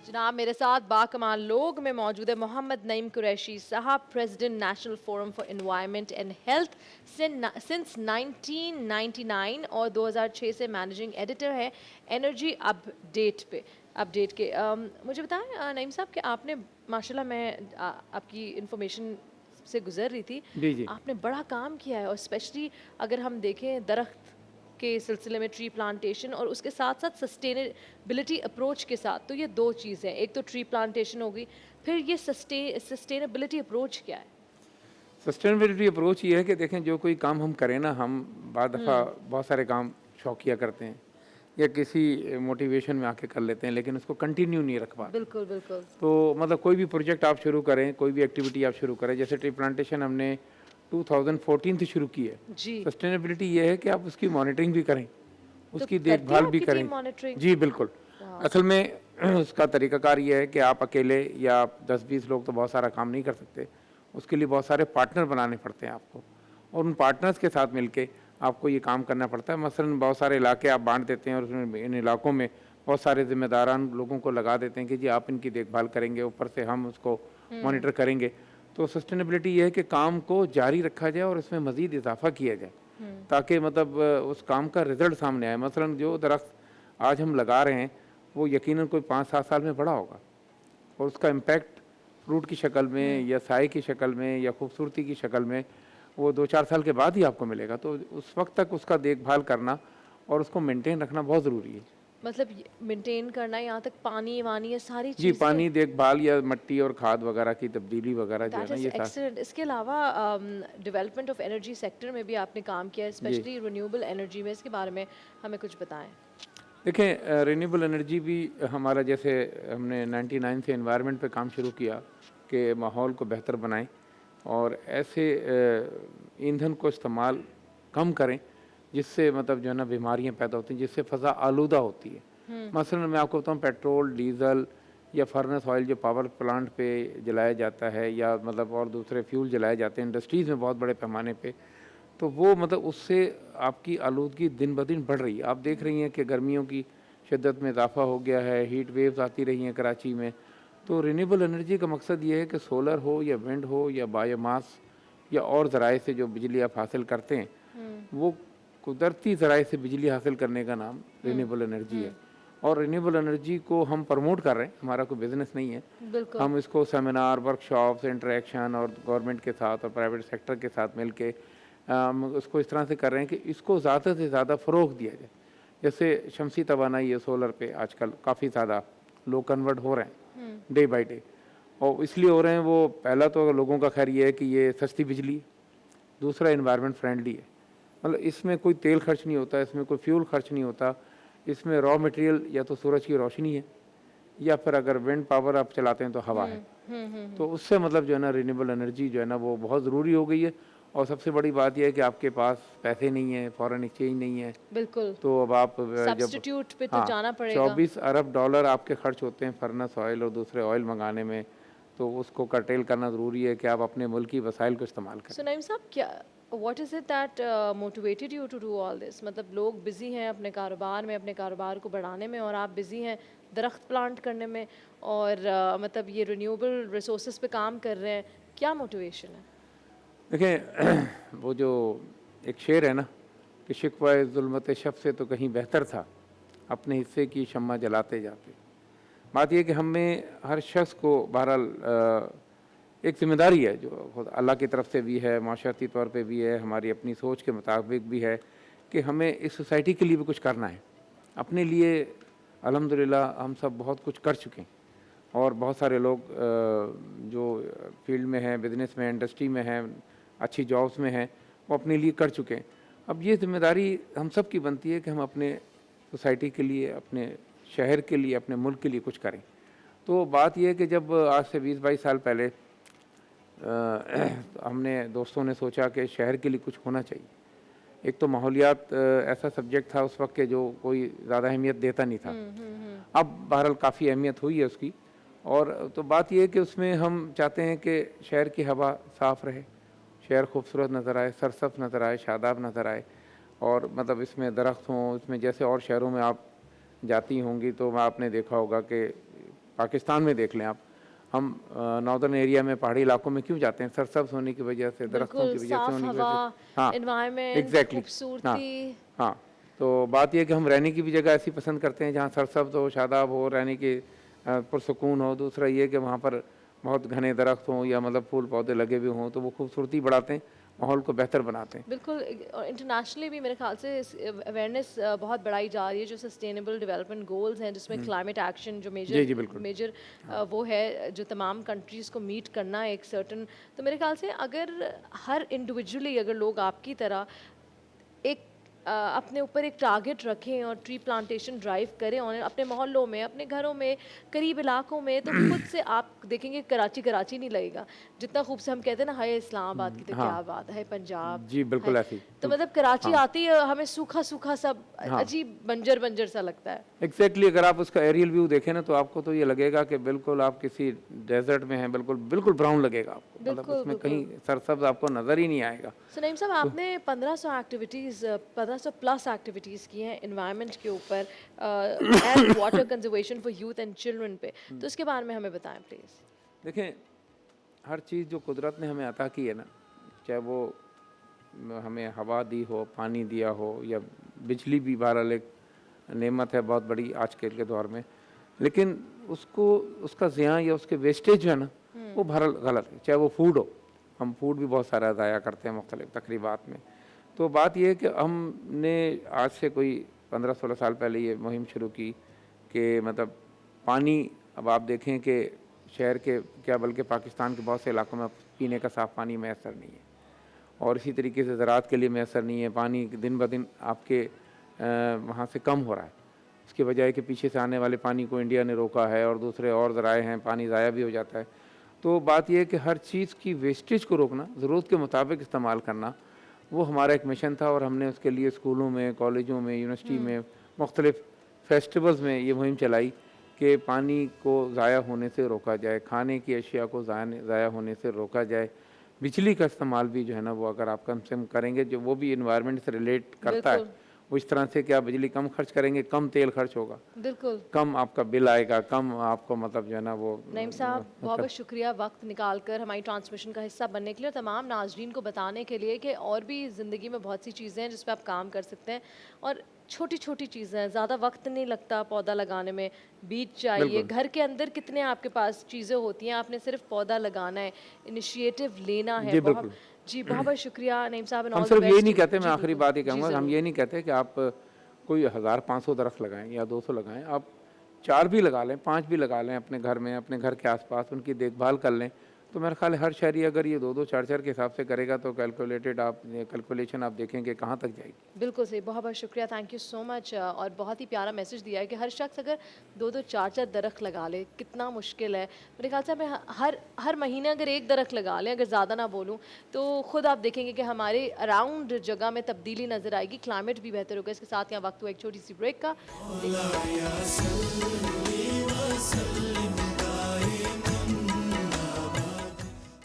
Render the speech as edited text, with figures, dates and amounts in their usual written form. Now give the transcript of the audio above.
जनाब मेरे साथ बाकमाल लोग में मौजूद है मोहम्मद नईम कुरैशी साहब, president national forum for environment and health since 1999 और 2006 से मैनेजिंग एडिटर है एनर्जी अपडेट के। मुझे बताएं नईम साहब कि आपने माशाल्लाह मैं आपकी इंफॉर्मेशन से गुजर रही थी, जी, जी। आपने बड़ा काम किया है और स्पेशली अगर हम देखें दरख्त के सिलसिले में ट्री प्लांटेशन और उसके साथ साथ सस्टेनेबिलिटी अप्रोच के साथ, तो ये दो चीज़ें, एक तो ट्री प्लांटेशन होगी, फिर ये सस्टेनेबिलिटी अप्रोच क्या है? सस्टेनेबिलिटी अप्रोच ये है कि देखें जो कोई काम हम करें ना, हम बाद दफ़ा बहुत सारे काम शौकिया करते हैं या किसी मोटिवेशन में आके कर लेते हैं, लेकिन उसको कंटिन्यू नहीं रख पाते। बिल्कुल, बिल्कुल। तो मतलब कोई भी प्रोजेक्ट आप शुरू करें, कोई भी एक्टिविटी आप शुरू करें, जैसे ट्री प्लांटेशन हमने 2014 से शुरू की है। जी। सस्टेनेबिलिटी ये है कि आप उसकी मॉनिटरिंग भी करें, तो उसकी करती है देखभाल भी आपकी करें। Team monitoring? जी, बिल्कुल। वाह! असल में उसका तरीक़ाकार ये है कि आप अकेले या आप 10-20 लोग तो बहुत सारा काम नहीं कर सकते। उसके लिए बहुत सारे पार्टनर बनाने पड़ते हैं आपको, और उन पार्टनर्स के साथ मिलके आपको ये काम करना पड़ता है। मसलन बहुत सारे इलाके आप बाँट देते हैं और उसमें इन इलाकों में बहुत सारे ज़िम्मेदारान लोगों को लगा देते हैं कि जी आप इनकी देखभाल करेंगे, ऊपर से हम उसको मॉनिटर करेंगे। तो सस्टेनेबिलिटी ये है कि काम को जारी रखा जाए और इसमें मज़ीद इज़ाफ़ा किया जाए, ताकि मतलब उस काम का रिज़ल्ट सामने आए। मसलन जो दरख्त आज हम लगा रहे हैं, वो यकीनन कोई 5-7 साल में बड़ा होगा और उसका इम्पैक्ट फ्रूट की शक्ल में या साए की शक्ल में या खूबसूरती की शक्ल में वो 2-4 साल के बाद ही आपको मिलेगा। तो उस वक़्त तक उसका देखभाल करना और उसको मेंटेन रखना बहुत ज़रूरी है। मतलब मेंटेन करना, यहाँ तक पानी-वानी ये सारी जी, चीज़ें। पानी देखभाल या मिट्टी और खाद वगैरह की तब्दीली वगैरह जो है दैट ना, इज़ ये सा एक्सीलेंट। इसके अलावा डेवलपमेंट ऑफ एनर्जी सेक्टर में भी आपने काम किया है, जी। स्पेशली रिन्यूएबल एनर्जी में, इसके बारे में हमें कुछ बताएं। देखें, रिन्यूएबल एनर्जी भी हमारा, जैसे हमने 99 से एनवायरनमेंट पे काम शुरू किया कि माहौल को बेहतर बनाएं और ऐसे ईंधन को इस्तेमाल कम करें जिससे मतलब जो है ना बीमारियां पैदा होती हैं, जिससे फ़ज़ा आलूदा होती है। मसलन मैं आपको बताऊं, पेट्रोल, डीज़ल या फर्नेस ऑयल जो पावर प्लांट पे जलाया जाता है या मतलब और दूसरे फ्यूल जलाए जाते हैं इंडस्ट्रीज़ में बहुत बड़े पैमाने पे, तो वो मतलब उससे आपकी आलूदगी दिन ब दिन बढ़ रही है। आप देख रही हैं कि गर्मियों की शिद्दत में इज़ाफ़ा हो गया है, हीट वेव्स आती रही हैं कराची में। तो रिन्यूएबल एनर्जी का मकसद ये है कि सोलर हो या विंड हो या बायोमास या और ज़राए से जो बिजली आप हासिल करते हैं, वो कुदरती ज़राए से बिजली हासिल करने का नाम रिन्यूएबल एनर्जी है। और रिन्यूएबल एनर्जी को हम प्रमोट कर रहे हैं, हमारा कोई बिज़नेस नहीं है। बिल्कुल। हम इसको सेमिनार, वर्कशॉप्स, इंटरेक्शन और गवर्नमेंट के साथ और प्राइवेट सेक्टर के साथ मिल के हम उसको इस तरह से कर रहे हैं कि इसको ज़्यादा से ज़्यादा फ़रोग़ दिया जाए। जैसे शमसी तवानाई है, सोलर पे आजकल काफ़ी ज़्यादा लोग कन्वर्ट हो रहे हैं डे बाई डे, और इसलिए हो रहे हैं। वो पहला तो लोगों का ख़ैर ये है कि ये सस्ती बिजली है, दूसरा एनवायरनमेंट फ्रेंडली है। मतलब इसमें कोई तेल खर्च नहीं होता, इसमें कोई फ्यूल खर्च नहीं होता, इसमें रॉ मटेरियल या तो सूरज की रोशनी है या फिर अगर विंड पावर आप चलाते हैं तो हवा है। तो उससे मतलब जो है ना रिन्यूएबल एनर्जी जो है ना वो बहुत ज़रूरी हो गई है। और सबसे बड़ी बात यह है कि आपके पास पैसे नहीं है, फॉरेन एक्सचेंज नहीं है, बिल्कुल। तो अब आप जब सब्स्टिट्यूट पे तो हाँ, जाना पड़ेगा। 24 अरब डॉलर आपके खर्च होते हैं फर्नेस ऑयल और दूसरे ऑयल मंगाने में, तो उसको कर्टेल करना ज़रूरी है कि आप अपने मुल्क की वसाइल को इस्तेमाल सो करें। नईम साहब, क्या what is it that motivated you to do all this? मतलब लोग बिजी हैं अपने कारोबार में, अपने कारोबार को बढ़ाने में, और आप बिजी हैं दरख्त प्लांट करने में और मतलब ये रिन्यूएबल रिसोर्सेज पे काम कर रहे हैं, क्या मोटिवेशन है? देखें, वो जो एक शेर है ना कि शिकवा ज़ुल्मत शब से तो कहीं बेहतर था, अपने हिस्से की शम्मा जलाते जाते। बात यह है कि हमें हर शख्स को बहरहाल एक ज़िम्मेदारी है जो खुद अल्लाह की तरफ से भी है, माशरती तौर पे भी है, हमारी अपनी सोच के मुताबिक भी है कि हमें इस सोसाइटी के लिए भी कुछ करना है। अपने लिए अल्हम्दुलिल्लाह हम सब बहुत कुछ कर चुके हैं, और बहुत सारे लोग जो फील्ड में हैं, बिज़नेस में, इंडस्ट्री में हैं, अच्छी जॉब्स में हैं, वो अपने लिए कर चुके हैं। अब ये ज़िम्मेदारी हम सब की बनती है कि हम अपने सोसाइटी के लिए, अपने शहर के लिए, अपने मुल्क के लिए कुछ करें। तो बात ये है कि जब आज से 20-22 साल पहले हमने दोस्तों ने सोचा कि शहर के लिए कुछ होना चाहिए। एक तो माहौलियात ऐसा सब्जेक्ट था उस वक्त के जो कोई ज़्यादा अहमियत देता नहीं था। अब बहरहाल काफ़ी अहमियत हुई है उसकी। और तो बात ये है कि उसमें हम चाहते हैं कि शहर की हवा साफ़ रहे, शहर खूबसूरत नज़र आए, सरसब्ज़ नज़र आए, शादाब नज़र आए। اور مطلب اس میں درخت ہوں، اس میں جیسے اور شہروں میں آپ جاتی ہوں گی تو آپ نے دیکھا ہوگا کہ پاکستان میں دیکھ لیں آپ، ہم ناردرن ایریا میں پہاڑی علاقوں میں کیوں جاتے ہیں؟ سرسبز ہونے کی وجہ سے، درختوں بالکل کی وجہ سے، صاف ہونے کی وجہ ہوا، سے. ہاں انوائرمنٹ، ایگزیکٹلی. ہاں خوبصورتی. ہاں. تو بات یہ ہے کہ ہم رہنے کی بھی جگہ ایسی پسند کرتے ہیں جہاں سرسبز ہو، شاداب ہو، رہنے کی پرسکون ہو. دوسرا یہ کہ وہاں پر بہت گھنے درخت ہوں یا مطلب پھول پودے لگے ہوئے ہوں تو وہ خوبصورتی بڑھاتے ہیں، ماحول کو بہتر بناتے ہیں. بالکل. انٹرنیشنلی بھی میرے خیال سے اویئرنیس بہت بڑھائی جا رہی ہے. جو سسٹینیبل ڈیولپمنٹ گولز ہیں جس میں کلائمیٹ ایکشن جو جی جی بالکل. میجر وہ ہے جو تمام کنٹریز کو میٹ کرنا ہے ایک سرٹن. تو میرے خیال سے اگر ہر انڈیویجولی اگر لوگ آپ کی طرح ایک اپنے اوپر ایک ٹارگٹ رکھیں اور ٹری پلانٹیشن ڈرائیو کریں اور اپنے محلوں میں، اپنے گھروں میں، قریب علاقوں میں، تو خود سے آپ دیکھیں گے کراچی نہیں لگے گا. جتنا خوب سے ہم کہتے ہیں نا ہائے اسلام آباد کی تو کیا بات ہے، پنجاب. جی بالکل ایسی. تو مطلب کراچی آتی ہے ہمیں سوکھا سوکھا سب عجیب بنجر سا لگتا ہے. ایگزیکٹلی. اگر آپ اس کا ایریل ویو دیکھیں نا تو آپ کو تو یہ لگے گا کہ بالکل آپ کسی ڈیزرٹ میں ہیں. بالکل براؤن لگے گا آپ کو. مطلب اس میں کہیں سرسبز آپ کو نظر ہی نہیں آئے گا. نعیم صاحب آپ نے 1500 پلس ایکٹیویٹیز کی ہیں انوائرمنٹ کے اوپر and water conservation for youth and children پہ. تو اس کے بارے میں ہمیں بتائیں پلیز. دیکھیں ہر چیز جو قدرت نے ہمیں عطا کی ہے نا، چاہے وہ ہمیں ہوا دی ہو، پانی دیا ہو، یا بجلی بھی بہرحال ایک نعمت ہے بہت بڑی آج کل کے دور میں، لیکن اس کا زیاں یا اس کے ویسٹیج جو ہے نا وہ بہرحال غلط ہے. چاہے وہ فوڈ ہو، ہم فوڈ بھی بہت سارا ضائع کرتے ہیں مختلف تقریبات میں. تو بات یہ ہے کہ ہم نے آج سے کوئی 15-16 سال پہلے یہ مہم شروع کی کہ مطلب پانی، اب آپ دیکھیں کہ شہر کے کیا بلکہ پاکستان کے بہت سے علاقوں میں پینے کا صاف پانی میسر نہیں ہے، اور اسی طریقے سے زراعت کے لیے میسر نہیں ہے. پانی دن بدن آپ کے وہاں سے کم ہو رہا ہے. اس کی وجہ ہے کہ پیچھے سے آنے والے پانی کو انڈیا نے روکا ہے اور دوسرے اور ذرائع ہیں، پانی ضائع بھی ہو جاتا ہے. تو بات یہ ہے کہ ہر چیز کی ویسٹیج کو روکنا، ضرورت کے مطابق استعمال کرنا، وہ ہمارا ایک مشن تھا. اور ہم نے اس کے لیے اسکولوں میں، کالجوں میں، یونیورسٹی میں، مختلف فیسٹیولز میں یہ مہم چلائی کہ پانی کو ضائع ہونے سے روکا جائے، کھانے کی اشیاء کو ضائع ہونے سے روکا جائے. بجلی کا استعمال بھی جو ہے نا وہ اگر آپ کم سے کم کریں گے، جو وہ بھی انوائرمنٹ سے ریلیٹ کرتا ہے، وہ اس طرح سے کہ آپ بجلی کم خرچ کریں گے، کم تیل خرچ ہوگا، بالکل کم آپ کا بل آئے گا، کم آپ کو مطلب جو ہے نا وہ. نعیم صاحب بہت بہت شکریہ وقت نکال کر ہماری ٹرانسمیشن کا حصہ بننے کے لیے، اور تمام ناظرین کو بتانے کے لیے کہ اور بھی زندگی میں بہت سی چیزیں ہیں جس پہ آپ کام کر سکتے ہیں، اور چھوٹی چھوٹی چیزیں ہیں، زیادہ وقت نہیں لگتا پودا لگانے میں. بیج چاہیے، گھر کے اندر کتنے آپ کے پاس چیزیں ہوتی ہیں، آپ نے صرف پودا لگانا ہے، انیشیٹو لینا ہے. بہت بہت شکریہ نعیم صاحب. ہم صرف یہ نہیں کہتے، میں آخری بات یہ کہوں گا، ہم یہ نہیں کہتے کہ آپ کوئی 1500 درخت لگائیں یا 200 لگائیں. آپ 4 بھی لگا لیں، 5 بھی لگا لیں اپنے گھر میں، اپنے گھر کے آس پاس ان کی دیکھ بھال کر لیں. تو میرا خیال ہے ہر شہری اگر یہ 2-2 4-4 کے حساب سے کرے گا تو کیلکولیشن آپ دیکھیں کہ کہاں تک جائے گی. بالکل صحیح. بہت بہت شکریہ. تھینک یو سو مچ. اور بہت ہی پیارا میسج دیا ہے کہ ہر شخص اگر 2-2 4-4 درخت لگا لے. کتنا مشکل ہے میرے خیال سے. ہمیں ہر مہینے اگر 1 درخت لگا لیں، اگر زیادہ نہ بولوں تو خود آپ دیکھیں گے کہ ہمارے اراؤنڈ جگہ میں تبدیلی نظر آئے گی، کلائمیٹ بھی بہتر ہوگا. اس کے ساتھ یہاں وقت ہوا ایک چھوٹی سی بریک کا.